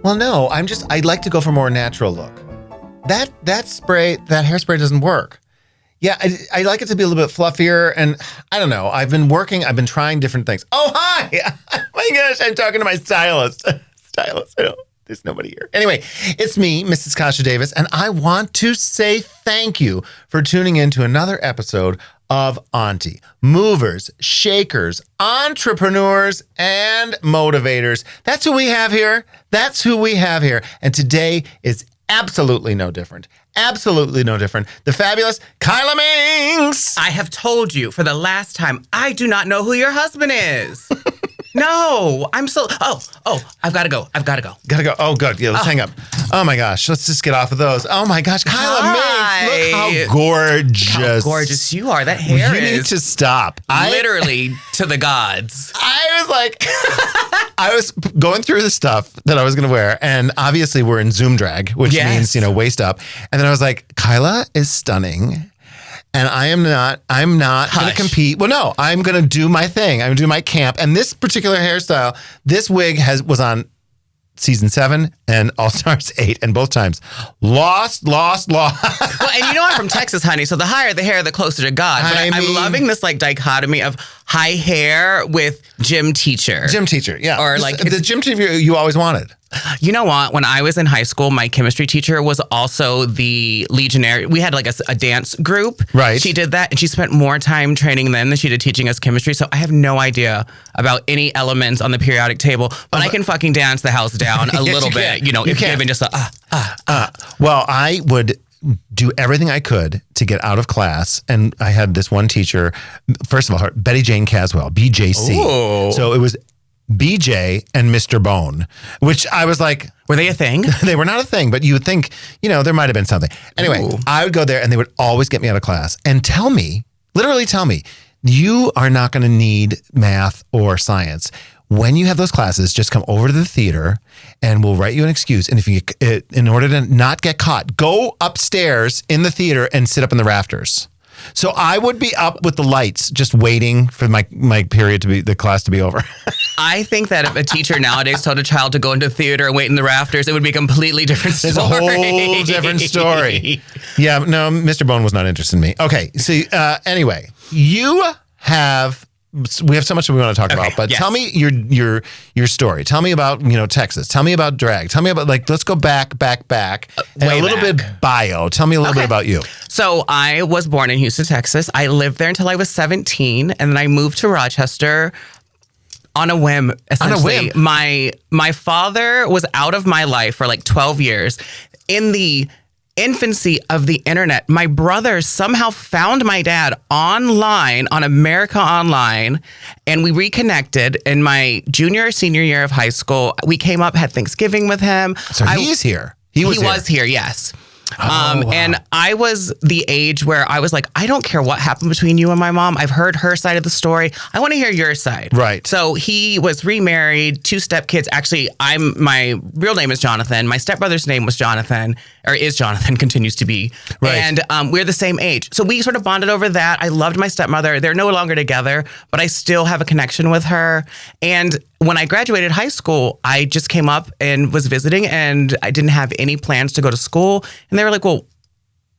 Well, no, I'd like to go for a more natural look. That hairspray doesn't work. Yeah, I like it to be a little bit fluffier, and I don't know. I've been trying different things. Oh, hi! Oh my gosh, I'm talking to my stylist. There's nobody here. Anyway, it's me, Mrs. Kasha Davis, and I want to say thank you for tuning in to another episode of Auntie. Movers, shakers, entrepreneurs, and motivators. That's who we have here. And today is absolutely no different. The fabulous Kyla Minx. I have told you for the last time, I do not know who your husband is. No, I'm so... Oh, I've got to go. Gotta go. Oh, good. Yeah, let's hang up. Oh, my gosh. Let's just get off of those. Oh, my gosh. Kyla Minx, look how gorgeous. How gorgeous you are. That hair You need to stop. Literally to the gods. I was going through the stuff that I was going to wear, and obviously we're in Zoom drag, which means, waist up. And then I was like, Kyla is stunning. And I'm not going to compete. Well, no, I'm going to do my thing. I'm going to do my camp. And this particular hairstyle, this wig was on season 7 and All Stars 8, and both times lost. Well, and I'm from Texas, honey, so the higher the hair, the closer to God. But I'm loving this dichotomy of high hair with gym teacher. Yeah. Or the gym teacher you always wanted. You know what? When I was in high school, my chemistry teacher was also the Legionnaire. We had a dance group. Right. She did that, and she spent more time training then than she did teaching us chemistry. So I have no idea about any elements on the periodic table, but I can fucking dance the house down a little bit. If given just Well, I would do everything I could to get out of class. And I had this one teacher, first of all, Betty Jane Caswell, BJC. Ooh. So it was BJ and Mr. Bone, which I was like... Were they a thing? They were not a thing, but you would think, there might have been something. Anyway, Ooh. I would go there and they would always get me out of class and literally tell me, you are not going to need math or science. When you have those classes, just come over to the theater and we'll write you an excuse. And in order to not get caught, go upstairs in the theater and sit up in the rafters. So I would be up with the lights, just waiting for my period the class to be over. I think that if a teacher nowadays told a child to go into theater and wait in the rafters, it would be a completely different story. It's a whole different story. Yeah, no, Mr. Bone was not interested in me. Okay, so anyway, we have so much that we want to talk about, but tell me your story. Tell me about, Texas. Tell me about drag. Tell me about, let's go back, and a little bit bio. Tell me a little bit about you. So I was born in Houston, Texas. I lived there until I was 17, and then I moved to Rochester on a whim, essentially. On a whim. My father was out of my life for 12 years. In the infancy of the internet, my brother somehow found my dad online on America Online, and we reconnected in my senior year of high school. We came up, had Thanksgiving with him. So he's here. He was here, yes. Wow. And I was the age where I was like, I don't care what happened between you and my mom. I've heard her side of the story. I want to hear your side. Right. So he was remarried, 2 stepkids. Actually, my real name is Jonathan. My stepbrother's name was Jonathan, or is Jonathan, continues to be. Right. And we're the same age. So we sort of bonded over that. I loved my stepmother. They're no longer together, but I still have a connection with her. And when I graduated high school, I just came up and was visiting, and I didn't have any plans to go to school. And they were like, well,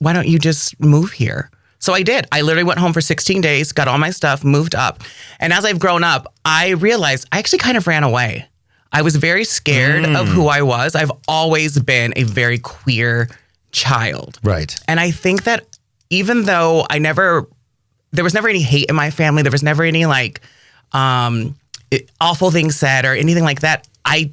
why don't you just move here? So I did. I literally went home for 16 days, got all my stuff, moved up. And as I've grown up, I realized I actually kind of ran away. I was very scared of who I was. I've always been a very queer child. Right. And I think that even though there was never any hate in my family, there was never any awful things said or anything like that, I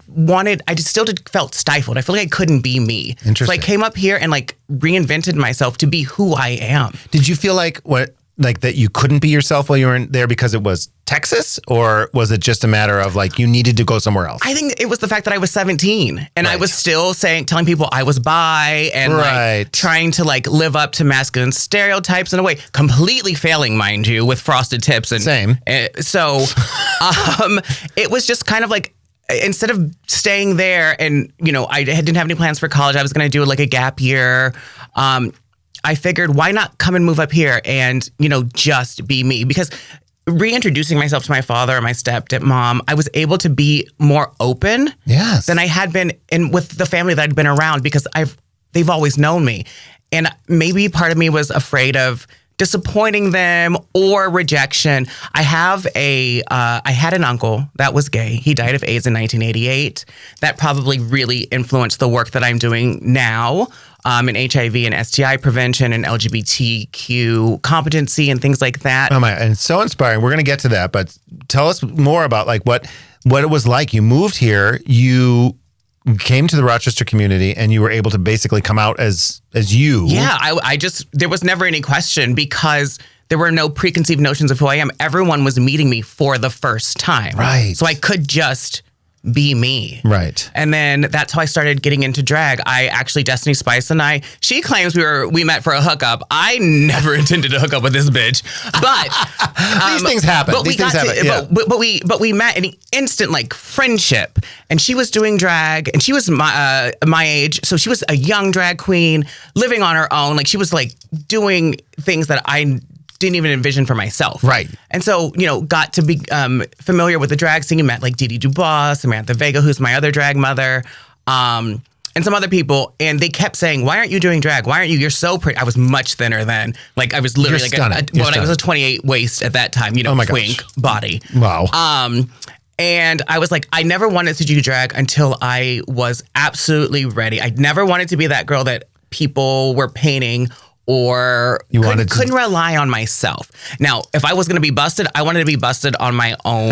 still felt stifled. I feel like I couldn't be me. Interesting. So I came up here and reinvented myself to be who I am. Did you feel that you couldn't be yourself while you were in there because it was Texas, or was it just a matter of you needed to go somewhere else? I think it was the fact that I was 17 and Right. I was still telling people I was bi and Right. trying to live up to masculine stereotypes in a way, completely failing, mind you, with frosted tips and Same. So it was just kind of instead of staying there and, I didn't have any plans for college. I was going to do a gap year. I figured, why not come and move up here and, just be me? Because reintroducing myself to my father and my stepmom, I was able to be more open than I had been with the family that I'd been around, because they've always known me. And maybe part of me was afraid of disappointing them or rejection. I had an uncle that was gay. He died of AIDS in 1988. That probably really influenced the work that I'm doing now in HIV and STI prevention and LGBTQ competency and things like that. Oh my, and it's so inspiring. We're going to get to that, but tell us more about like what it was like. You moved here, you came to the Rochester community, and you were able to basically come out as you. Yeah, I just, there was never any question, because there were no preconceived notions of who I am. Everyone was meeting me for the first time. Right. So I could just be me. Right. And then that's how I started getting into drag. Destiny Spice and I, she claims we met for a hookup. I never intended to hook up with this bitch. But these things happen. But we met in an instant like friendship. And she was doing drag, and she was my age. So she was a young drag queen living on her own. Like, she was like doing things that I didn't even envision for myself. Right. And so, got to be familiar with the drag scene. You met like Dee Dee Dubois, Samantha Vega, who's my other drag mother, and some other people. And they kept saying, why aren't you doing drag? Why aren't you? You're so pretty. I was much thinner then. Like, I was literally I was a 28 waist at that time, twink body. Wow. And I was like, I never wanted to do drag until I was absolutely ready. I never wanted to be that girl that people were painting or couldn't rely on myself. Now, if I was going to be busted, I wanted to be busted on my own,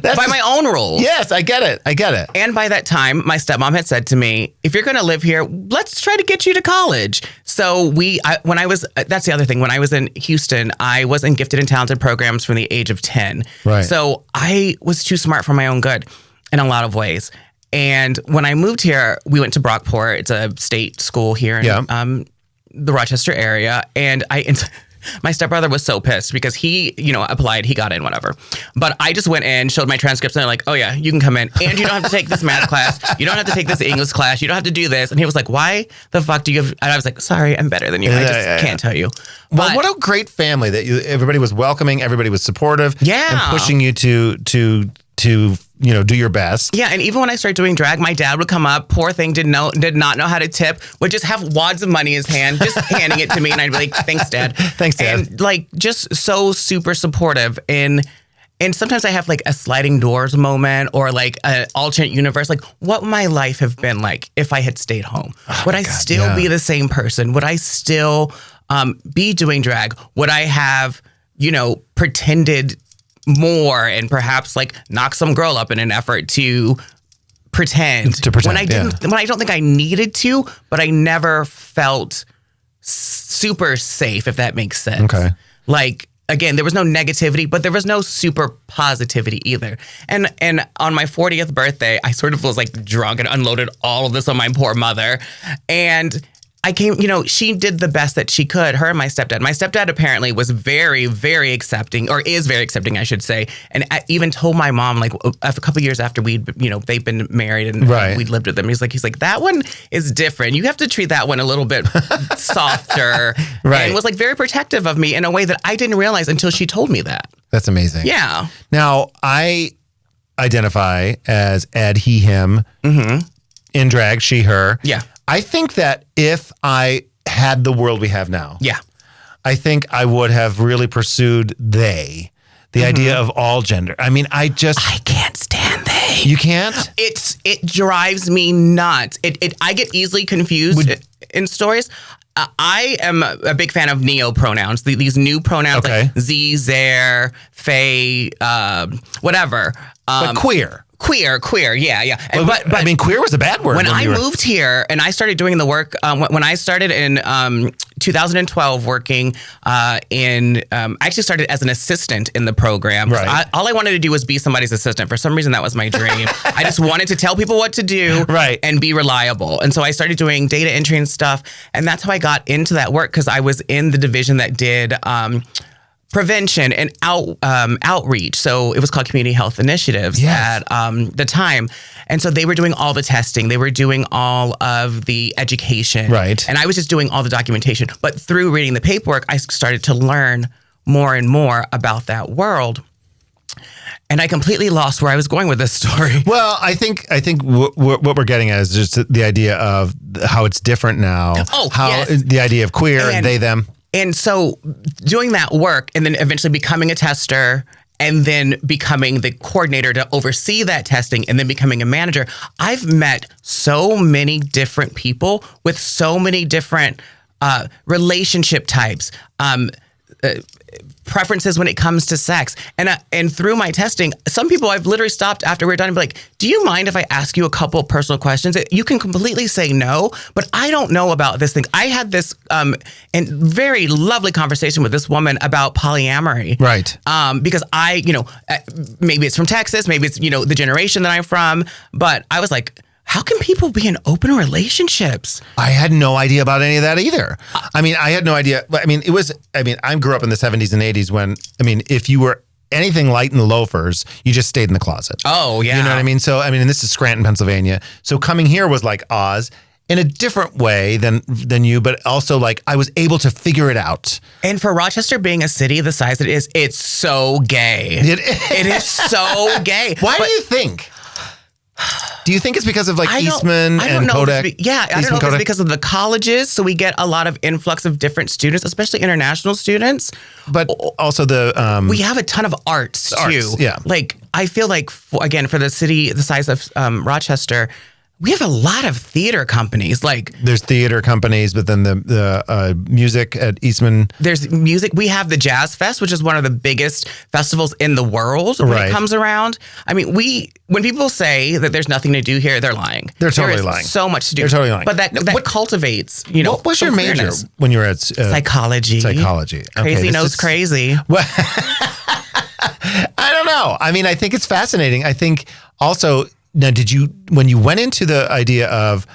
by my own rules. Yes, I get it. And by that time, my stepmom had said to me, if you're going to live here, let's try to get you to college. So that's the other thing. When I was in Houston, I was in gifted and talented programs from the age of 10. Right. So I was too smart for my own good in a lot of ways. And when I moved here, we went to Brockport. It's a state school here in the Rochester area. And my stepbrother was so pissed because he, applied, he got in, whatever. But I just went in, showed my transcripts, and they're like, oh yeah, you can come in. And you don't have to take this math class. You don't have to take this English class. You don't have to do this. And he was like, why the fuck do you have... And I was like, sorry, I'm better than you. I just can't tell you. Well, what a great family that everybody was welcoming, everybody was supportive. Yeah. And pushing you to do your best. Yeah, and even when I started doing drag, my dad would come up, poor thing, did not know how to tip, would just have wads of money in his hand, just handing it to me, and I'd be like, thanks, Dad. Thanks, Dad. And like, just so super supportive. And sometimes I have like a sliding doors moment, or like an alternate universe, like what would my life have been like if I had stayed home? Would I still be the same person? Would I still be doing drag? Would I have, pretended more and perhaps like knock some girl up in an effort to pretend when I didn't, when I don't think I needed to, but I never felt super safe, if that makes sense. Okay. Like, again, there was no negativity, but there was no super positivity either. And on my 40th birthday, I sort of was like drunk and unloaded all of this on my poor mother. And I came, she did the best that she could, her and my stepdad. My stepdad apparently was very, very accepting, or is very accepting, I should say. And I even told my mom, like a couple years after they'd been married and we'd lived with them. He's like, that one is different. You have to treat that one a little bit softer. Right. And was like very protective of me in a way that I didn't realize until she told me that. That's amazing. Yeah. Now, I identify as Ed, he, him. Mm-hmm. In drag, she, her. Yeah. I think that if I had the world we have now, I think I would have really pursued the idea of all gender. I mean, I can't stand they. You can't? It drives me nuts. I get easily confused in stories. I am a big fan of neo pronouns. These new pronouns like Z, Zer, Faye, whatever. But queer. Queer, yeah. But I mean, queer was a bad word. When I moved here and I started doing the work, when I started in 2012 working I actually started as an assistant in the program. Right. All I wanted to do was be somebody's assistant. For some reason, that was my dream. I just wanted to tell people what to do and be reliable. And so I started doing data entry and stuff. And that's how I got into that work, because I was in the division that did prevention and outreach. So it was called Community Health Initiatives at the time. And so they were doing all the testing. They were doing all of the education. Right. And I was just doing all the documentation. But through reading the paperwork, I started to learn more and more about that world. And I completely lost where I was going with this story. Well, I think what we're getting at is just the idea of how it's different now. Oh, how yes. The idea of queer and they, them. And so doing that work and then eventually becoming a tester and then becoming the coordinator to oversee that testing and then becoming a manager, I've met so many different people with so many different relationship types, preferences when it comes to sex. And through my testing, some people I've literally stopped after we're done and be like, do you mind if I ask you a couple personal questions? You can completely say no, but I don't know about this thing. I had this and very lovely conversation with this woman about polyamory. Right. Because I, maybe it's from Texas, maybe it's, the generation that I'm from, but I was like, how can people be in open relationships? I had no idea about any of that either. I mean, I had no idea. I grew up in the 70s and 80s when, if you were anything light in the loafers, you just stayed in the closet. Oh, yeah. You know what I mean? So, and this is Scranton, Pennsylvania. So coming here was like Oz in a different way than you, but also like I was able to figure it out. And for Rochester being a city the size it is, it's so gay. It is so gay. Why do you think? Do you think it's because of like Eastman and Kodak? I don't know if it's because of the colleges. So we get a lot of influx of different students, especially international students. But also we have a ton of arts too. Yeah. Like I feel like, again, for the city the size of Rochester, we have a lot of theater companies. Like there's theater companies, but then the music at Eastman. There's music. We have the Jazz Fest, which is one of the biggest festivals in the world when it comes around. I mean, when people say that there's nothing to do here, they're lying. They're totally lying. So much to do. They're totally lying. But that cultivates, What was your major when you were at psychology? Psychology. Crazy knows crazy. Well, I don't know. I think it's fascinating. I think also. Now, when you went into the idea of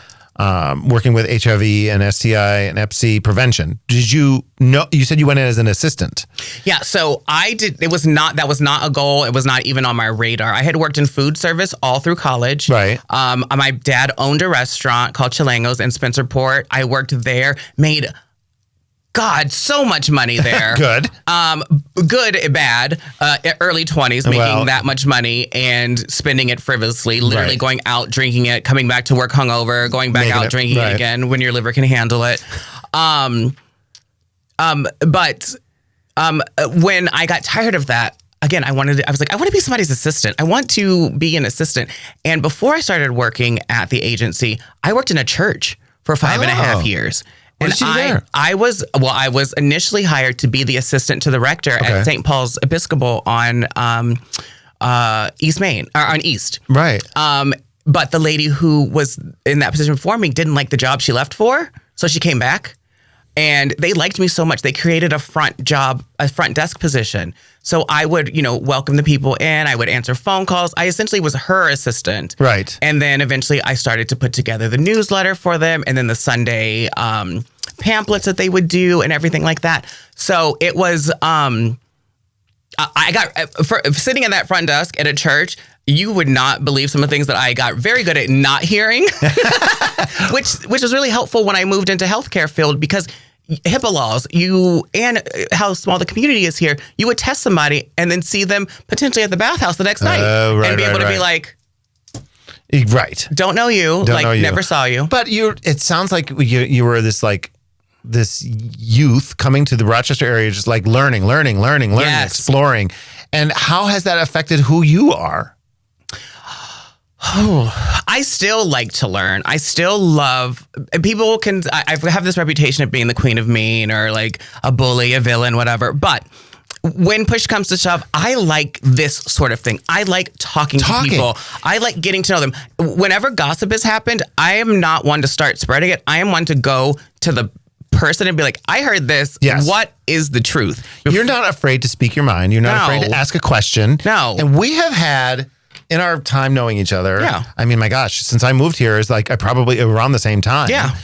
working with HIV and STI and Hep C prevention, did you know? You said you went in as an assistant. Yeah, so I did. That was not a goal. It was not even on my radar. I had worked in food service all through college. Right. My dad owned a restaurant called Chilangos in Spencerport. I worked there, made so much money there. Good. Good, bad. Early 20s, making that much money and spending it frivolously, literally going out, drinking it, coming back to work hungover, going back out, drinking it again when your liver can handle it. But when I got tired of that, again, I want to be somebody's assistant. I want to be an assistant. And before I started working at the agency, I worked in a church for 5.5 years. What did you do there? I was initially hired to be the assistant to the rector at St. Paul's Episcopal on East Main, or on East. Right. But the lady who was in that position before me didn't like the job she left for, so she came back. And they liked me so much, they created a front desk position. So I would, welcome the people in. I would answer phone calls. I essentially was her assistant. Right. And then eventually I started to put together the newsletter for them and then the Sunday pamphlets that they would do and everything like that. So it was, I got, for sitting at that front desk at a church, you would not believe some of the things that I got very good at not hearing, which was really helpful when I moved into healthcare field because HIPAA laws, and how small the community is here, you would test somebody and then see them potentially at the bathhouse the next night and be able to be like, right, don't know you, never saw you. But it sounds like you were this youth coming to the Rochester area, just like learning, exploring. And how has that affected who you are? I still like to learn. I still love, people I have this reputation of being the queen of mean or like a bully, a villain, whatever. But when push comes to shove, I like this sort of thing. I like talking to people. I like getting to know them. Whenever gossip has happened, I am not one to start spreading it. I am one to go to the person and be like, I heard this. Yes. What is the truth? You're not afraid to speak your mind. You're not afraid to ask a question. No. And we have had, in our time knowing each other, I mean, my gosh, since I moved here, is like I probably around the same time. Yeah.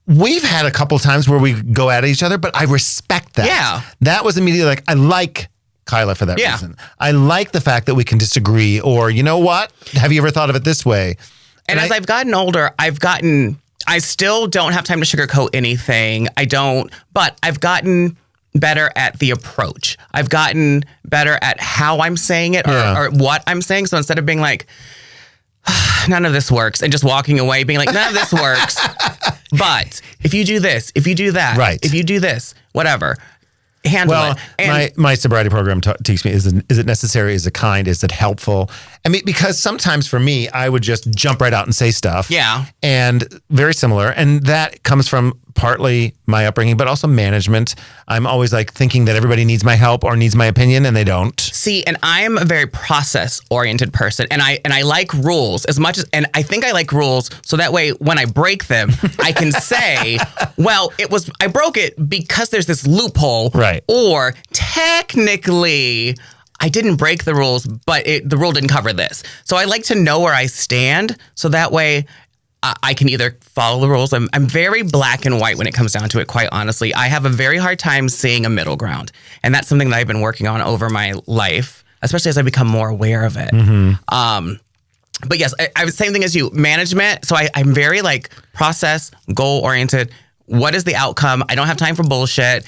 We've had a couple times where we go at each other, but I respect that. Yeah. That was immediately like, I like Kyla for that reason. I like the fact that we can disagree, or you know what? Have you ever thought of it this way? And as I've gotten older, I still don't have time to sugarcoat anything. I don't, but I've gotten better at the approach. I've gotten better at how I'm saying it or what I'm saying. So instead of being like, none of this works, and just walking away being like, none of this works. But if you do this, if you do that, right. if you do this, whatever, handle it. And my sobriety program teaches me, is it necessary? Is it kind? Is it helpful? I mean, because sometimes for me, I would just jump right out and say stuff. Yeah. And very similar. And that comes from partly my upbringing, but also management. I'm always like thinking that everybody needs my help or needs my opinion, and they don't. See, and I'm a very process-oriented person, and I like rules as much as, and I think I like rules so that way when I break them, I can say, well, I broke it because there's this loophole, right? Or technically, I didn't break the rules, but the rule didn't cover this. So I like to know where I stand, so that way I can either follow the rules. I'm very black and white when it comes down to it, quite honestly. I have a very hard time seeing a middle ground. And that's something that I've been working on over my life, especially as I become more aware of it. Mm-hmm. But yes, I was same thing as you, management. So I'm very like process, goal oriented. What is the outcome? I don't have time for bullshit.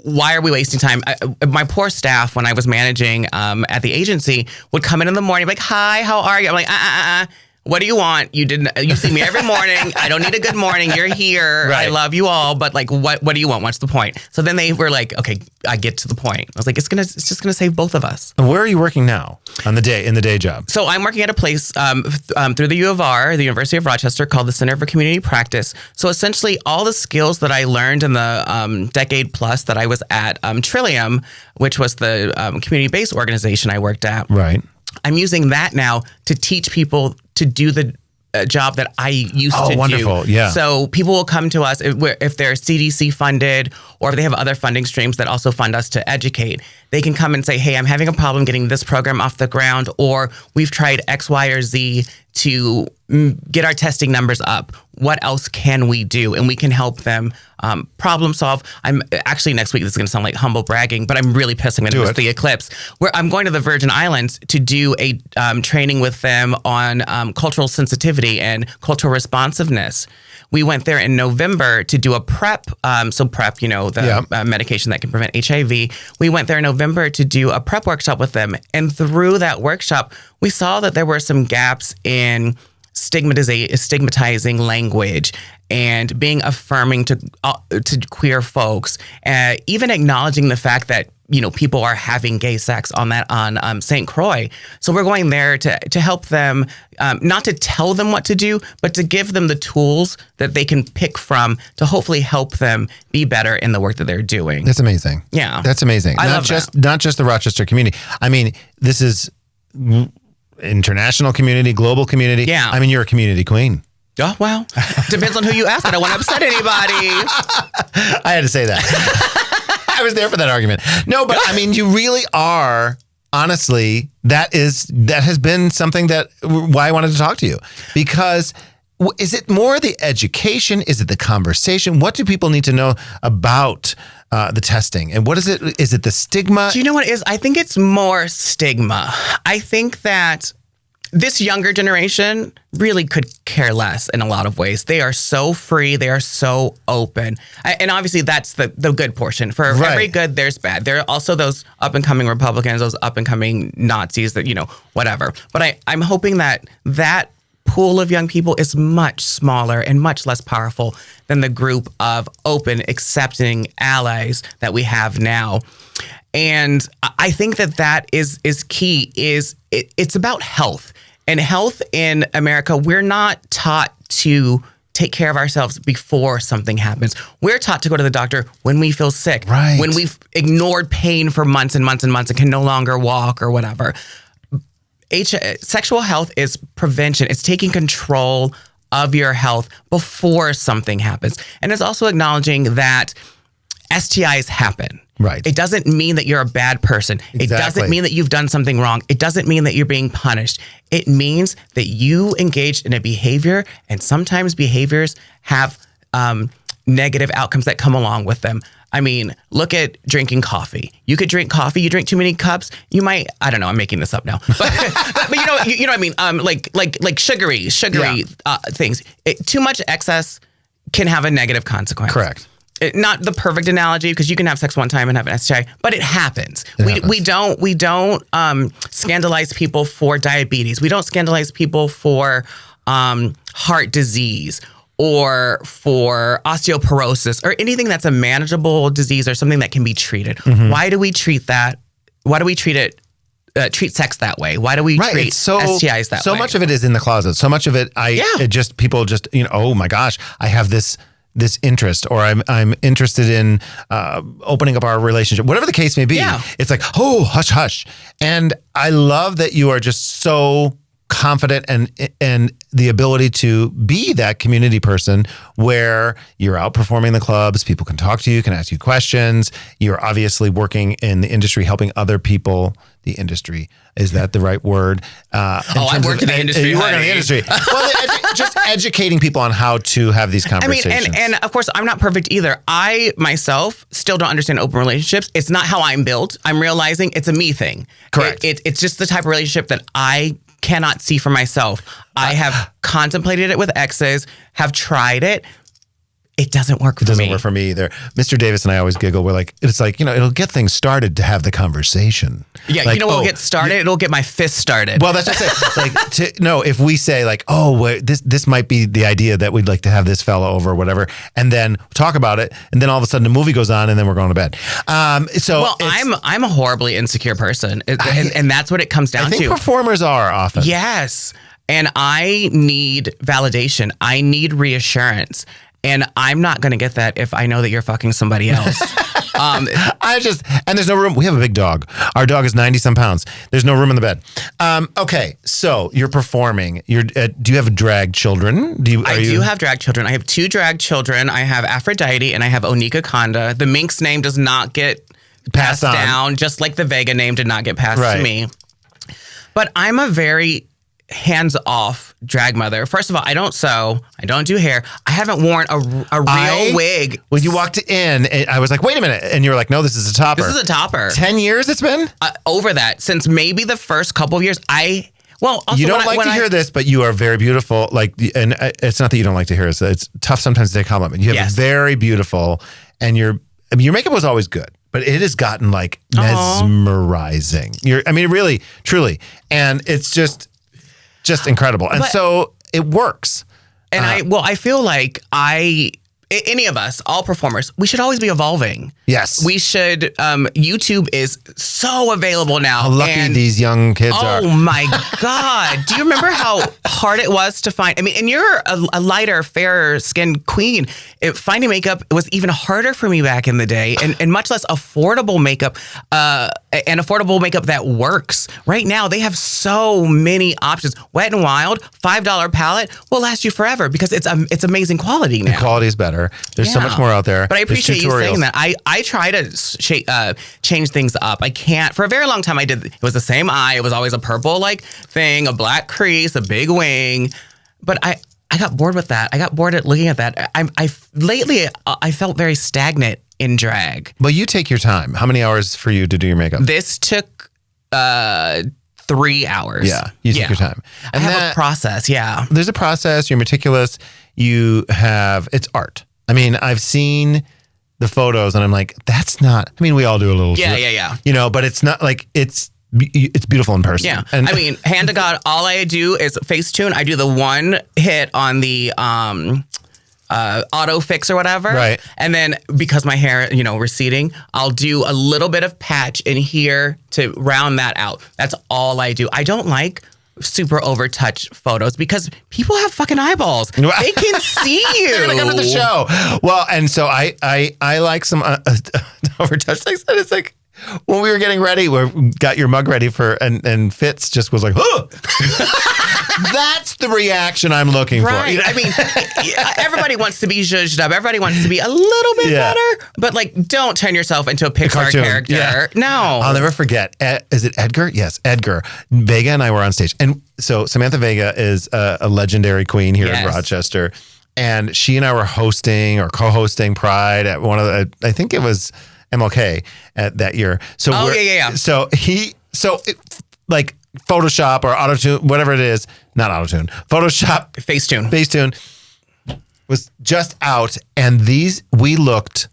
Why are we wasting time? My poor staff, when I was managing at the agency, would come in the morning like, hi, how are you? I'm like, what do you want? You see me every morning. I don't need a good morning. You're here. Right. I love you all. But like, what do you want? What's the point? So then they were like, okay, I get to the point. I was like, it's just gonna save both of us. And where are you working now in the day job? So I'm working at a place through the U of R, the University of Rochester, called the Center for Community Practice. So essentially all the skills that I learned in the decade plus that I was at Trillium, which was the community-based organization I worked at. Right. I'm using that now to teach people to do the job that I used to do. Oh, wonderful. Yeah. So people will come to us if they're CDC funded or if they have other funding streams that also fund us to educate. They can come and say, hey, I'm having a problem getting this program off the ground, or we've tried X, Y, or Z to get our testing numbers up. What else can we do? And we can help them problem solve. I'm actually next week, this is going to sound like humble bragging, but I'm really pissed. I'm going to miss the eclipse. Where I'm going to the Virgin Islands to do a training with them on cultural sensitivity and cultural responsiveness. We went there in November to do a PrEP. So PrEP, the medication that can prevent HIV. We went there in November to do a PrEP workshop with them. And through that workshop, we saw that there were some gaps in stigmatizing language and being affirming to queer folks, even acknowledging the fact that people are having gay sex on St. Croix. So we're going there to help them, not to tell them what to do, but to give them the tools that they can pick from to hopefully help them be better in the work that they're doing. That's amazing. Yeah, that's amazing. Not just the Rochester community. I mean, this is international community, global community. Yeah. I mean, you're a community queen. Oh, well, depends on who you ask. I don't want to upset anybody. I had to say that. I was there for that argument. No, but I mean, you really are, honestly, that has been something why I wanted to talk to you. Because is it more the education? Is it the conversation? What do people need to know about the testing? And what is it? Is it the stigma? Do you know what it is? I think it's more stigma. I think that this younger generation really could care less in a lot of ways. They are so free. They are so open. And obviously that's the good portion. For every good, there's bad. There are also those up-and-coming Republicans, those up-and-coming Nazis that, whatever. But I'm hoping that pool of young people is much smaller and much less powerful than the group of open, accepting allies that we have now. And I think that is key. It's about health. And health in America, we're not taught to take care of ourselves before something happens. We're taught to go to the doctor when we feel sick, when we've ignored pain for months and months and months and can no longer walk or whatever. Sexual health is prevention. It's taking control of your health before something happens. And it's also acknowledging that STIs happen. Right. It doesn't mean that you're a bad person. Exactly. It doesn't mean that you've done something wrong. It doesn't mean that you're being punished. It means that you engaged in a behavior, and sometimes behaviors have negative outcomes that come along with them. I mean, look at drinking coffee. You could drink coffee. You drink too many cups. You might. I don't know. I'm making this up now. But you know what I mean. Like sugary things. Too much excess can have a negative consequence. Correct. not the perfect analogy because you can have sex one time and have an STI, but it happens. We don't scandalize people for diabetes. We don't scandalize people for heart disease or for osteoporosis or anything that's a manageable disease or something that can be treated. Why do we treat that? Why do we treat it? Treat sex that way? Why do we treat STIs that way? So much of it is in the closet. So much of it, people just, oh my gosh, I have this interest, or I'm interested in opening up our relationship, whatever the case may be. Yeah. It's like, oh, hush, hush. And I love that you are just so confident and the ability to be that community person where you're outperforming the clubs. People can talk to you, can ask you questions. You're obviously working in the industry, helping other people. The industry, is that the right word? I work in the industry. You work in the industry. Well, just educating people on how to have these conversations. I mean, and of course, I'm not perfect either. I myself still don't understand open relationships. It's not how I'm built. I'm realizing it's a me thing. Correct. It's just the type of relationship that I cannot see for myself. I have contemplated it with exes, have tried it. It doesn't work for me. It doesn't work for me either. Mr. Davis and I always giggle. We're like, it's like, it'll get things started to have the conversation. Yeah, like, what will get started? It'll get my fist started. Well, that's what I say. If we say like, this might be the idea that we'd like to have this fella over or whatever, and then talk about it, and then all of a sudden the movie goes on, and then we're going to bed. I'm a horribly insecure person, and that's what it comes down to. I think performers are often. Yes, and I need validation. I need reassurance. And I'm not going to get that if I know that you're fucking somebody else. And there's no room. We have a big dog. Our dog is 90 some pounds. There's no room in the bed. Okay. So you're performing. Do you have drag children? I do have drag children. I have 2 drag children. I have Aphrodite and I have Onika Konda. The Minx name does not get passed down, just like the Vega name did not get passed to me. But I'm a very hands-off drag mother. First of all, I don't sew. I don't do hair. I haven't worn a real wig. When you walked in, I was like, wait a minute. And you were like, no, this is a topper. This is a topper. 10 years it's been? Over that. Since maybe the first couple of years. You don't like to hear this, but you are very beautiful. And it's not that you don't like to hear it. It's tough sometimes to take a compliment. You have very beautiful, and your makeup was always good. But it has gotten like mesmerizing. Really, truly. And it's just incredible. And so it works. And I feel like any of us, all performers, we should always be evolving. Yes. We should. YouTube is so available now. How lucky these young kids are. Oh my God. Do you remember how hard it was to find? And you're a lighter, fairer skinned queen. Finding makeup was even harder for me back in the day, and much less affordable makeup, and affordable makeup that works. Right now, they have so many options. Wet n Wild, $5 palette will last you forever because it's amazing quality now. The quality is better. There's so much more out there. But I appreciate you saying that. I try to change things up. I can't. For a very long time, it was the same eye. It was always a purple thing, a black crease, a big wing. But I got bored with that. I got bored at looking at that. Lately, I felt very stagnant in drag. But you take your time. How many hours for you to do your makeup? This took 3 hours. Yeah, you take your time. And I have a process, There's a process. You're meticulous. It's art. I've seen the photos and I'm like, that's not, we all do a little. Yeah. But it's not like, it's beautiful in person. Yeah. And hand to God, all I do is Facetune. I do the one hit on the auto fix or whatever. Right. And then because my hair, receding, I'll do a little bit of patch in here to round that out. That's all I do. I don't like super over-touch photos because people have fucking eyeballs. They can see you. They're gonna come to the show. Well, and so I like some over-touch. Like I said, it's like when we were getting ready, we got your mug ready and Fitz just was like, oh! That's the reaction I'm looking for. Everybody wants to be zhuzhed up. Everybody wants to be a little bit better, but don't turn yourself into a Pixar character. Yeah. No. I'll never forget. Is it Edgar? Yes, Edgar. Vega and I were on stage. And so Samantha Vega is a legendary queen here in Rochester. And she and I were hosting or co-hosting Pride at one of the, I think it was MLK at that year. So So Photoshop or Auto-Tune, whatever it is, not Auto-Tune, Photoshop. Facetune. was just out, and we looked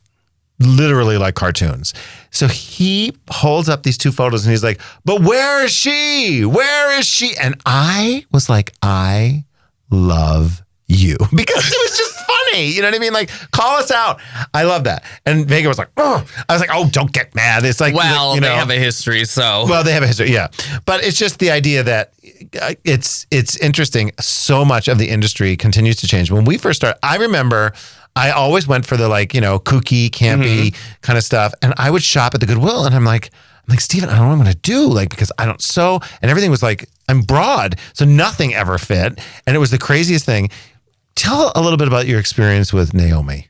literally like cartoons. So he holds up these 2 photos and he's like, but where is she? Where is she? And I was like, I love you, because it was just funny. You know what I mean? Like, call us out. I love that. And Vega was like, oh, I was like, oh, don't get mad. It's like, well, you know, they have a history, so. Well, they have a history, yeah. But it's just the idea that it's interesting. So much of the industry continues to change. When we first started, I remember I always went for the like, you know, kooky, campy kind of stuff. And I would shop at the Goodwill and I'm like, Steven, I don't know what I'm going to do. Like, because I don't sew, and everything was like, I'm broad. So nothing ever fit. And it was the craziest thing. Tell a little bit about your experience with Naomi.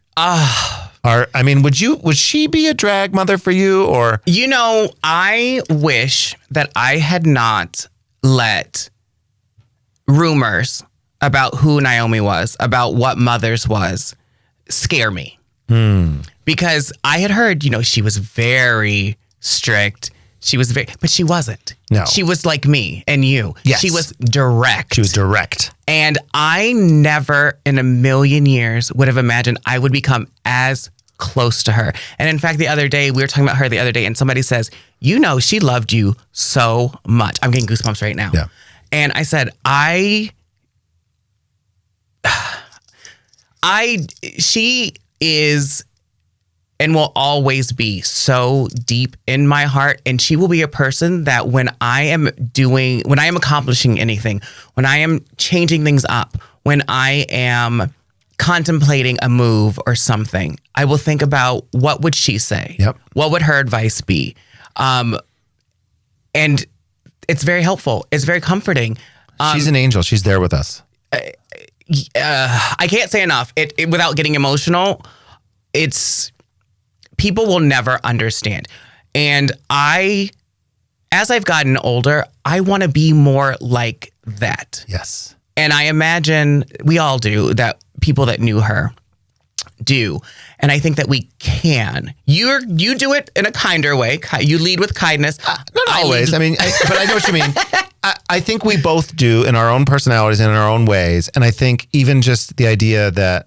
Would she be a drag mother for you, or? You know, I wish that I had not let rumors about who Naomi was, about what Mothers was, scare me. Because I had heard, you know, she was very strict. But she wasn't. No. She was like me and you. Yes. She was direct. She was direct. And I never in a million years would have imagined I would become as close to her. And in fact, the other day, we were talking about her the other day, and somebody says, you know, she loved you so much. I'm getting goosebumps right now. Yeah. And I said, she is and will always be so deep in my heart. And she will be a person that when I am accomplishing anything, when I am changing things up, when I am contemplating a move or something, I will think about what would she say? Yep. What would her advice be? And it's very helpful. It's very comforting. She's an angel. She's there with us. I can't say enough. It without getting emotional, people will never understand. And as I've gotten older, I want to be more like that. Yes. And I imagine we all do, that people that knew her do. And I think that we can. You do it in a kinder way. You lead with kindness. Not always. But I know what you mean. I think we both do in our own personalities and in our own ways. And I think even just the idea that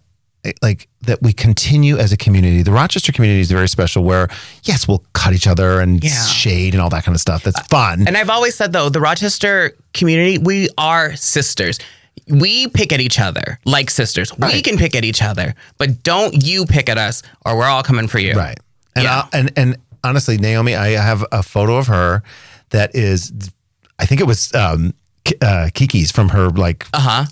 we continue as a community. The Rochester community is very special where, yes, we'll cut each other and shade and all that kind of stuff. That's fun. And I've always said, though, the Rochester community, we are sisters. We pick at each other like sisters. Right. We can pick at each other, but don't you pick at us or we're all coming for you. Right. And and honestly, Naomi, I have a photo of her that is, I think it was Kiki's from her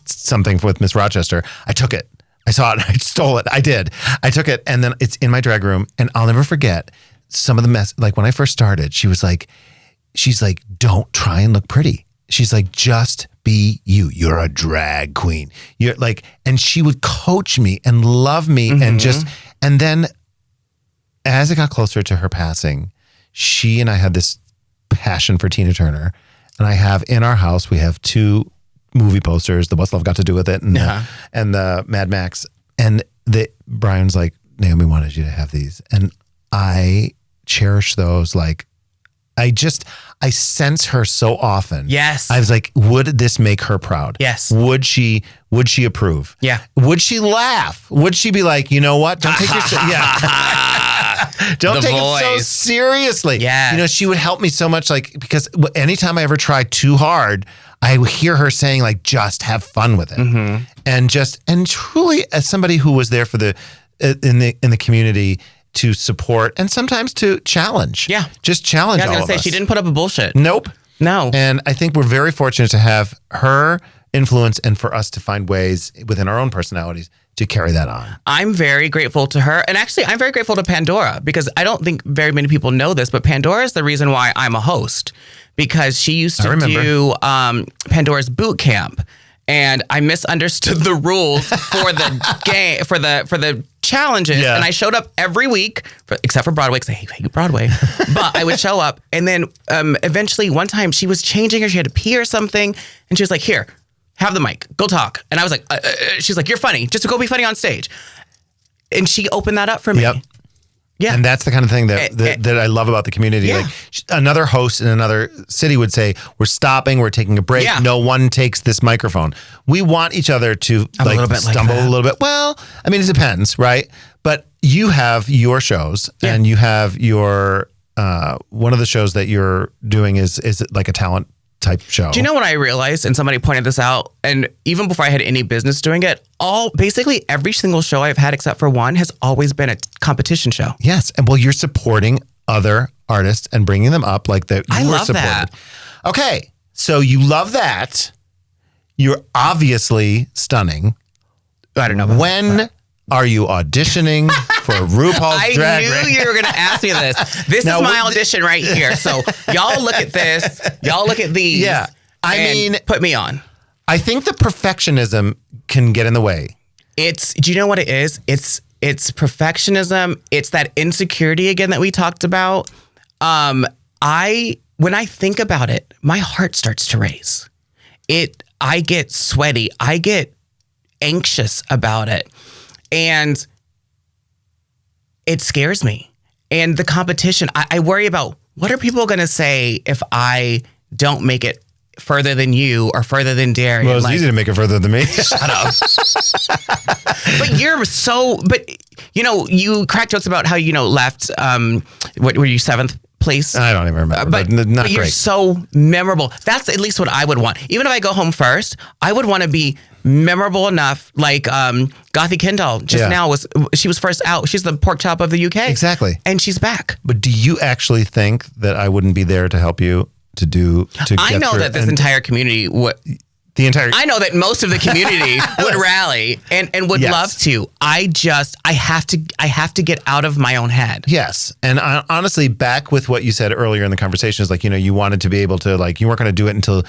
something with Miss Rochester. I took it. I saw it. I stole it. I did. I took it, and then it's in my drag room, and I'll never forget some of the mess. Like when I first started, she's like, don't try and look pretty. She's like, just be you. You're a drag queen. You're like, and she would coach me and love me, and then as it got closer to her passing, she and I had this passion for Tina Turner, and I have in our house, we have 2 movie posters. The What's Love Got to Do with It, and the Mad Max. And Brian's like, Naomi wanted you to have these, and I cherish those. Like, I sense her so often. Yes. I was like, would this make her proud? Yes. Would she approve? Yeah. Would she laugh? Would she be like, you know what? Don't take yourself Don't take it so seriously. Yes. You know, she would help me so much, like, because anytime I ever try too hard, I hear her saying, like, just have fun with it. And truly, as somebody who was there for in the community to support and sometimes to challenge. Yeah. Just challenge all of us. I was going to say, she didn't put up a bullshit. Nope. No. And I think we're very fortunate to have her influence and for us to find ways within our own personalities to carry that on. I'm very grateful to her. And actually, I'm very grateful to Pandora, because I don't think very many people know this, but Pandora is the reason why I'm a host, because she used to do Pandora's boot camp. And I misunderstood the rules for the game, for the challenges. Yeah. And I showed up every week, except for Broadway, because I hate Broadway. But I would show up. And then eventually one time she was changing her. She had to pee or something. And she was like, here, have the mic. Go talk. And I was like, she's like, you're funny. Just to go be funny on stage. And she opened that up for me. Yep. Yeah. And that's the kind of thing that I love about the community. Yeah. Like another host in another city would say, we're stopping, we're taking a break. Yeah. No one takes this microphone. We want each other to like stumble a little bit. Well, I mean, it depends, right? But you have your shows and you have your, one of the shows that you're doing is like a talent type show. Do you know what I realized? And somebody pointed this out. And even before I had any business doing it, basically every single show I've had except for one has always been a competition show. Yes. And well, you're supporting other artists and bringing them up like that. I love that. Okay. So you love that. You're obviously stunning. I don't know. When are you auditioning for RuPaul's Drag Race? I knew you were going to ask me this. This is my audition right here. So y'all look at this. Y'all look at these. Yeah. I mean, put me on. I think the perfectionism can get in the way. Do you know what it is? It's perfectionism. It's that insecurity again that we talked about. When I think about it, my heart starts to race. I get sweaty. I get anxious about it. And it scares me. And the competition, I worry about what are people going to say if I don't make it further than you or further than Darian. Well, it's easy to make it further than me. Shut up. But you crack jokes about how, left, what were you, 7th place? I don't even remember, but not you're great. So memorable. That's at least what I would want. Even if I go home first, I would want to be memorable enough. Like Gothy Kendall now she was first out. She's the pork chop of the UK. Exactly. And she's back. But do you actually think that I wouldn't be there to help you I know that this entire community I know that most of the community would rally and would love to. I have to get out of my own head. Yes. And honestly, back with what you said earlier in the conversation is like, you wanted to be able to you weren't going to do it until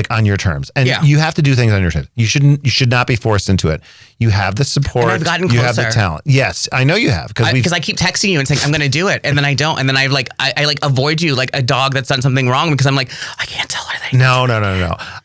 on your terms. And you have to do things on your terms. You should not be forced into it. You have the support. And I've gotten closer. You have the talent. Yes. I know you have. Because I keep texting you and saying, I'm going to do it. And then I don't. And then I avoid you like a dog that's done something wrong because I'm like, I can't tell her that. No.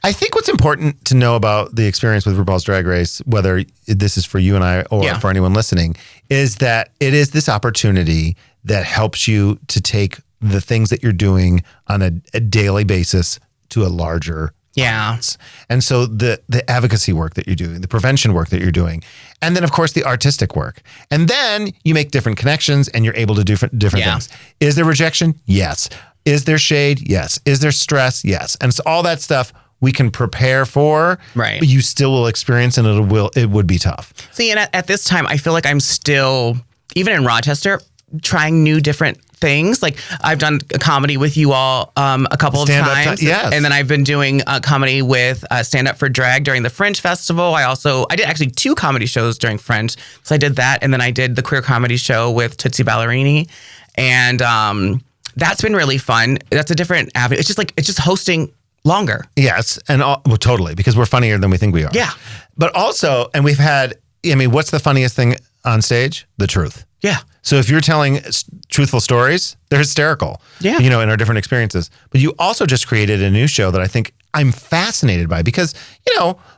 I think what's important to know about the experience with RuPaul's Drag Race, whether this is for you and I or for anyone listening, is that it is this opportunity that helps you to take the things that you're doing on a daily basis to a larger audience. And so the advocacy work that you're doing, the prevention work that you're doing, and then of course the artistic work. And then you make different connections and you're able to do different things. Is there rejection? Yes. Is there shade? Yes. Is there stress? Yes. And so all that stuff we can prepare for, but you still will experience, and it would be tough. See, and at this time, I feel like I'm still, even in Rochester, trying new different things. Like I've done a comedy with you all a couple of times. Yes. And then I've been doing a comedy with Stand Up for Drag during the Fringe Festival. I did actually 2 comedy shows during Fringe. So I did that. And then I did the queer comedy show with Tootsie Ballerini. And that's been really fun. That's a different avenue. It's just hosting longer. Yes. And totally, because we're funnier than we think we are. Yeah. But also, and we've had, what's the funniest thing on stage? The truth. Yeah. So if you're telling truthful stories, they're hysterical. Yeah. In our different experiences. But you also just created a new show that I think I'm fascinated by because,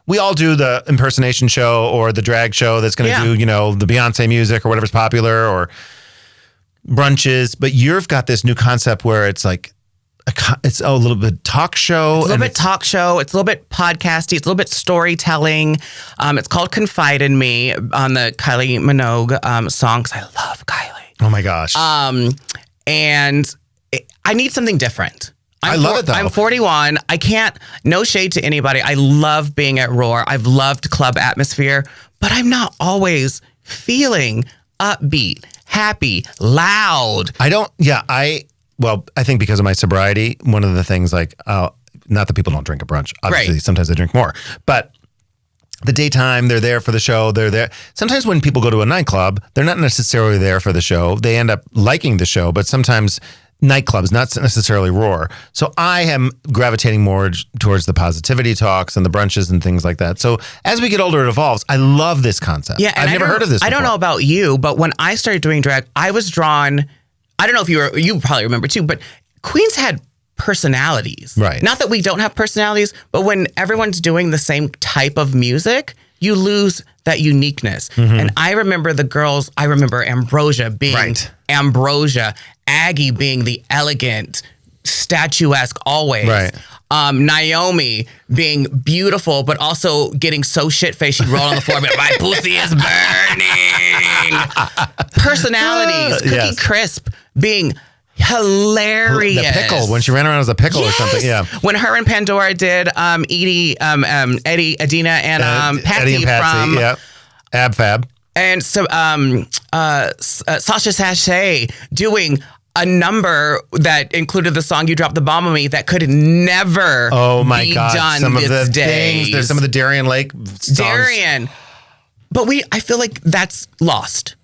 we all do the impersonation show or the drag show that's going to do, the Beyonce music or whatever's popular or brunches. But you've got this new concept where it's like, it's a little bit talk show. It's a little bit talk show. It's a little bit podcasty. It's a little bit storytelling. It's called Confide in Me on the Kyla Minogue song because I love Kyla. Oh my gosh. And I need something different. I love it though. I'm 41. I can't, no shade to anybody. I love being at Roar. I've loved club atmosphere, but I'm not always feeling upbeat, happy, loud. Well, I think because of my sobriety, one of the things not that people don't drink at brunch. Obviously, sometimes they drink more. But the daytime, they're there for the show. They're there. Sometimes when people go to a nightclub, they're not necessarily there for the show. They end up liking the show, but sometimes nightclubs, not necessarily Roar. So I am gravitating more towards the positivity talks and the brunches and things like that. So as we get older, it evolves. I love this concept. Yeah, I've never heard of this before. I don't know about you, but when I started doing drag, I was drawn... I don't know if you probably remember too, but queens had personalities. Right. Not that we don't have personalities, but when everyone's doing the same type of music, you lose that uniqueness. And I remember the girls, I remember Ambrosia being Ambrosia, Aggie being the elegant, statuesque always. Right. Naomi being beautiful, but also getting so shit-faced she'd roll on the floor and be like, my pussy is burning. Personalities, Cookie Crisp being hilarious. The pickle, when she ran around as a pickle or something. Yeah. When her and Pandora did Edie, Eddie, Adina, and Patsy, Eddie and Patsy, from Ab Fab. And so Sasha Sachet doing a number that included the song "You Dropped the Bomb on Me" that could never be done some these of the days. things. There's some of the Darien Lake songs. Darien, but I feel like that's lost.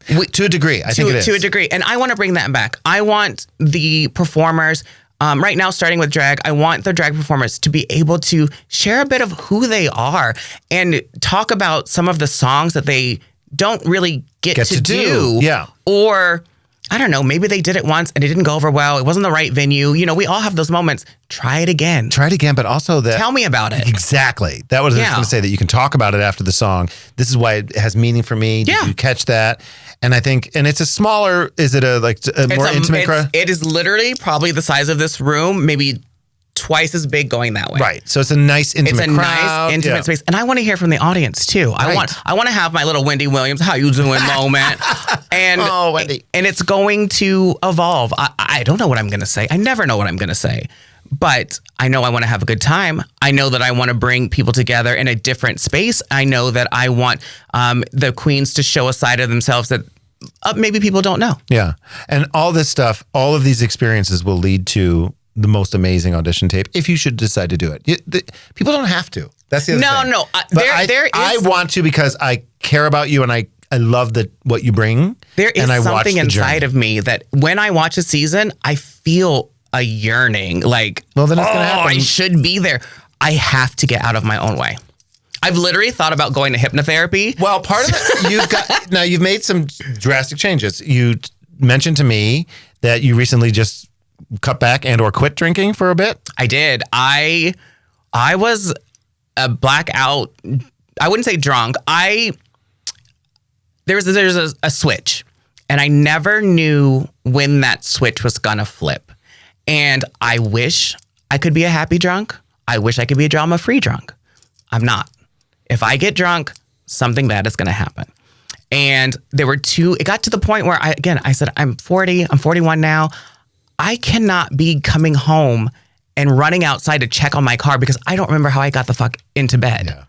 To a degree, I think it is. To a degree. And I want to bring that back. I want the performers, right now starting with drag, I want the drag performers to be able to share a bit of who they are and talk about some of the songs that they don't really get to do. Yeah. Or, I don't know, maybe they did it once and it didn't go over well. It wasn't the right venue. You know, we all have those moments. Try it again. But also that... Tell me about it. Exactly. That was what I was going to say, that you can talk about it after the song. This is why it has meaning for me. Did you catch that? And I think, and it's a smaller, is it a more intimate crowd? It is literally probably the size of this room, maybe twice as big going that way. Right. So it's a nice intimate crowd. Nice intimate space. And I want to hear from the audience too. Right. I want to have my little Wendy Williams, how you doing moment. And Wendy. And it's going to evolve. I don't know what I'm going to say. I never know what I'm going to say. But I know I want to have a good time. I know that I want to bring people together in a different space. I know that I want the queens to show a side of themselves that maybe people don't know. Yeah. And all this stuff, all of these experiences will lead to the most amazing audition tape if you should decide to do it. People don't have to. That's the other thing. No. I want to because I care about you and I love what you bring. There is something inside of me that when I watch a season, I feel a yearning. Like, well, then it's gonna happen. I should be there. I have to get out of my own way. I've literally thought about going to hypnotherapy. Well, part of it, you've made some drastic changes. You mentioned to me that you recently just cut back and or quit drinking for a bit. I did. I was a blackout. I wouldn't say drunk. There's a switch, and I never knew when that switch was gonna flip. And I wish I could be a happy drunk. I wish I could be a drama-free drunk. I'm not. If I get drunk, something bad is going to happen. And it got to the point where I said, I'm 40, I'm 41 now. I cannot be coming home and running outside to check on my car because I don't remember how I got the fuck into bed. Yeah.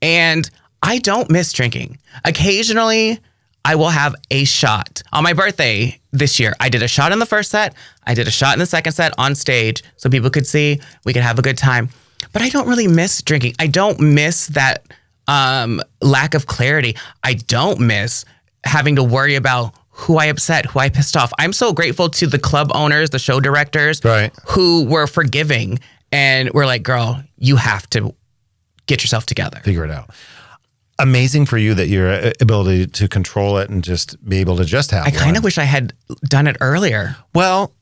And I don't miss drinking. Occasionally, I will have a shot. On my birthday this year, I did a shot in the first set. I did a shot in the second set on stage so people could see, we could have a good time. But I don't really miss drinking. I don't miss that lack of clarity. I don't miss having to worry about who I upset, who I pissed off. I'm so grateful to the club owners, the show directors, who were forgiving and were like, girl, you have to get yourself together. Figure it out. Amazing for you that your ability to control it and just be able to just have I kind of wish I had done it earlier. Well,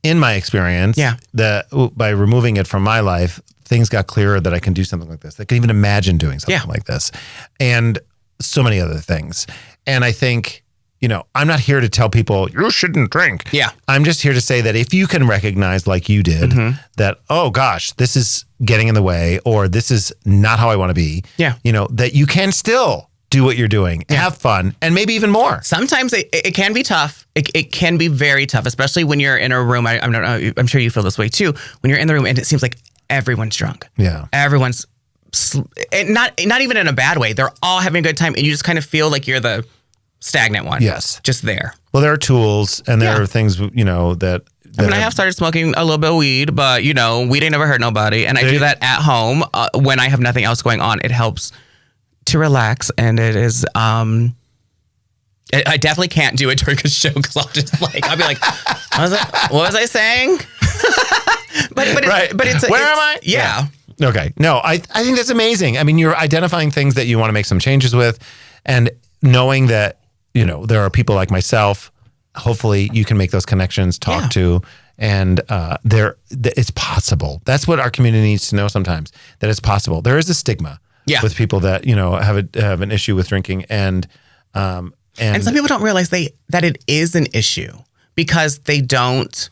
in my experience, by removing it from my life, things got clearer that I can do something like this. I can even imagine doing something like this and so many other things. And I think, I'm not here to tell people you shouldn't drink. Yeah. I'm just here to say that if you can recognize like you did that, oh gosh, this is getting in the way or this is not how I want to be. Yeah. That you can still do what you're doing, have fun, and maybe even more. Sometimes it can be tough. It can be very tough, especially when you're in a room. I'm sure you feel this way too. When you're in the room and it seems like everyone's drunk. Yeah. Everyone's not even in a bad way. They're all having a good time and you just kind of feel like you're the stagnant one. Yes. Just there. Well, there are tools and there are things, that I have started smoking a little bit of weed, but weed ain't never hurt nobody. And I do that at home when I have nothing else going on. It helps to relax. And it is, I definitely can't do it during a show because I'll be like, what was I saying? but it's where am I? Yeah. Okay. No, I think that's amazing. I mean, you're identifying things that you want to make some changes with and knowing that, there are people like myself, hopefully you can make those connections, talk to, and it's possible. That's what our community needs to know sometimes, that it's possible. There is a stigma with people that, have an issue with drinking. And some people don't realize that it is an issue because they don't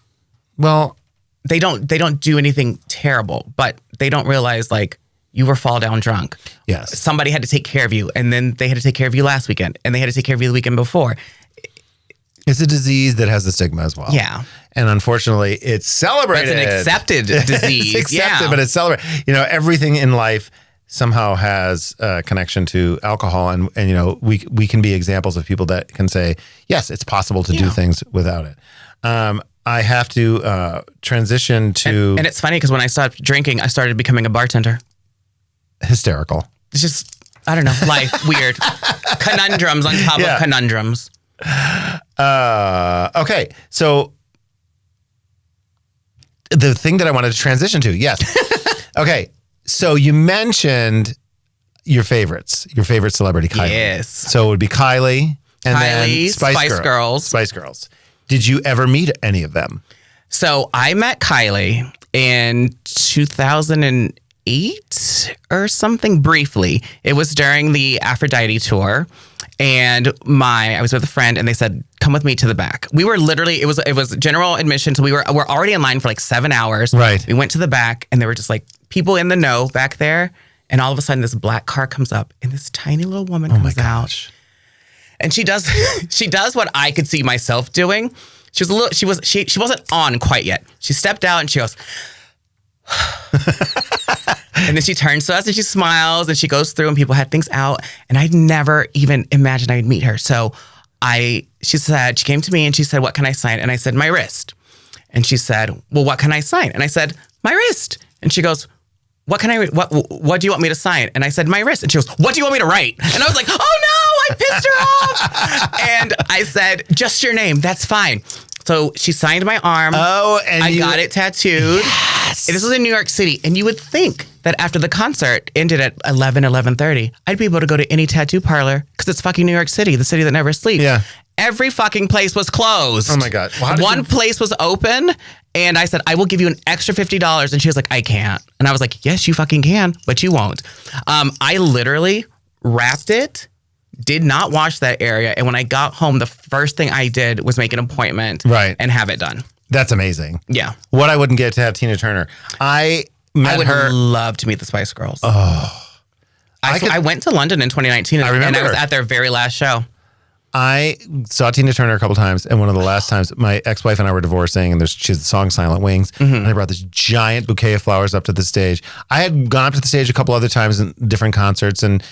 do anything terrible, but they don't realize like you were fall down drunk. Yes. Somebody had to take care of you, and then they had to take care of you last weekend, and they had to take care of you the weekend before. It's a disease that has the stigma as well. Yeah. And unfortunately, it's celebrated. It's an accepted disease. It's accepted, but it's celebrated. Everything in life somehow has a connection to alcohol. And we can be examples of people that can say, yes, it's possible to do things without it. I have to transition to... And it's funny because when I stopped drinking, I started becoming a bartender. Hysterical. It's just, I don't know, life, weird. Conundrums on top of conundrums. Okay, so the thing that I wanted to transition to, yes. Okay, so you mentioned your favorite celebrity, Kylie. Yes. So it would be Kylie and then Spice Girls. Spice Girls. Did you ever meet any of them? So I met Kylie in 2008 or something briefly. It was during the Aphrodite tour. And I was with a friend and they said, come with me to the back. We were literally, it was general admission. So we're already in line for like 7 hours. Right. We went to the back and there were just like people in the know back there. And all of a sudden this black car comes up and this tiny little woman comes out. And she does what I could see myself doing. She wasn't on quite yet. She stepped out and she goes, and then she turns to us and she smiles and she goes through and people had things out. And I'd never even imagined I'd meet her. So she came to me and she said, what can I sign? And I said, my wrist. And she said, well, what can I sign? And I said, my wrist. And she goes, what do you want me to sign? And I said, my wrist. And she goes, what do you want me to write? And I was like, oh no, I pissed her off. And I said, just your name. That's fine. So she signed my arm. Oh, and I got it tattooed. Yes. This was in New York City. And you would think that after the concert ended at 11:30, I'd be able to go to any tattoo parlor because it's fucking New York City, the city that never sleeps. Yeah. Every fucking place was closed. Oh my God. One place was open. And I said, I will give you an extra $50. And she was like, I can't. And I was like, yes, you fucking can, but you won't. I literally wrapped it, did not wash that area. And when I got home, the first thing I did was make an appointment and have it done. That's amazing. Yeah. What I wouldn't get to have Tina Turner. I would love to meet the Spice Girls. Oh. I went to London in 2019 and I was at their very last show. I saw Tina Turner a couple times, and one of the last times, my ex-wife and I were divorcing, and she has the song Silent Wings, and I brought this giant bouquet of flowers up to the stage. I had gone up to the stage a couple other times in different concerts and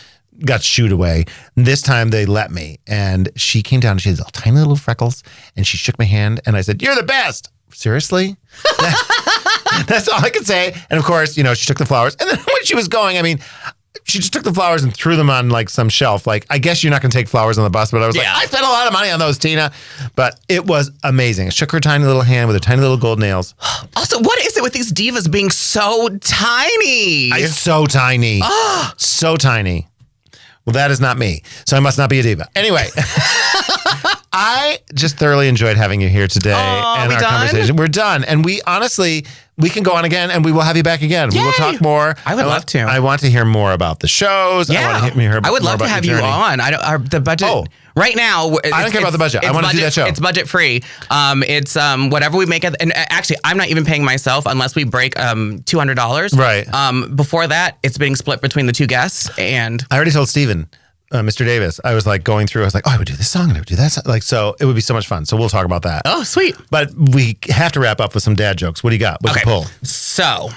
got shooed away. This time they let me, and she came down, and she had tiny little freckles, and she shook my hand, and I said, you're the best! Seriously? That's all I could say. And of course, she took the flowers, and then when she was going, she just took the flowers and threw them on like some shelf. Like, I guess you're not going to take flowers on the bus, but I was like, I spent a lot of money on those, Tina. But it was amazing. I shook her tiny little hand with her tiny little gold nails. Also, what is it with these divas being so tiny? So tiny. So tiny. Well, that is not me. So I must not be a diva. Anyway, I just thoroughly enjoyed having you here today and our conversation. We're done. And we honestly, we can go on again and we will have you back again. Yay. We will talk more. I would love to. I want to hear more about the shows. Yeah. I would love to have you on. The budget right now. I don't care about the budget. I want to do that show. It's budget free. It's whatever we make. And actually, I'm not even paying myself unless we break $200. Right. Before that, it's being split between the two guests. And I already told Steven. Mr. Davis, I was like going through, I was like, I would do this song and I would do that song. Like, so it would be so much fun. So we'll talk about that. Oh, sweet. But we have to wrap up with some dad jokes. What do you got? What's the pull? So,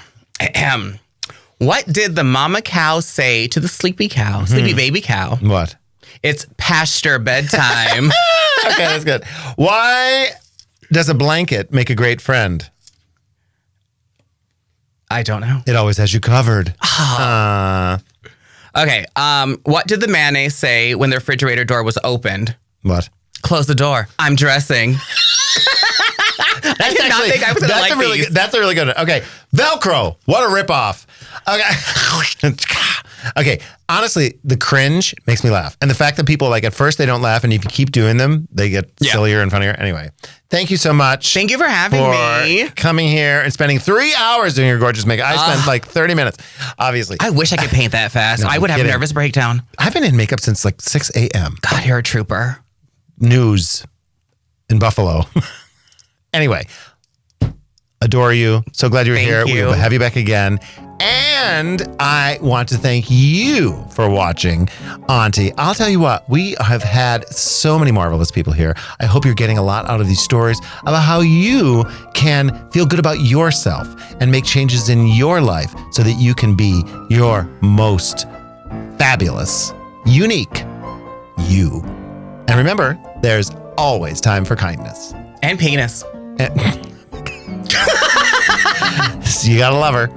what did the mama cow say to the sleepy cow? Sleepy baby cow. What? It's past your bedtime. Okay, that's good. Why does a blanket make a great friend? I don't know. It always has you covered. Okay. What did the mayonnaise say when the refrigerator door was opened? What? Close the door. I'm dressing. I did not think I was going to like these. That's a really good one. Okay. Velcro. What a ripoff. Okay. Okay, honestly, the cringe makes me laugh. And the fact that people, like, at first they don't laugh, and if you keep doing them, they get sillier and funnier. Anyway, thank you so much. Thank you for having me. Coming here and spending 3 hours doing your gorgeous makeup. I spent like 30 minutes, obviously. I wish I could paint that fast. No, I would have a nervous breakdown. I've been in makeup since like 6 a.m. God, you're a trooper. News in Buffalo. Anyway, adore you. So glad you're here. You. We'll have you back again. And I want to thank you for watching Auntie. I'll tell you what, we have had so many marvelous people here. I hope you're getting a lot out of these stories about how you can feel good about yourself and make changes in your life so that you can be your most fabulous, unique you. And remember, there's always time for kindness. And penis. So you gotta love her.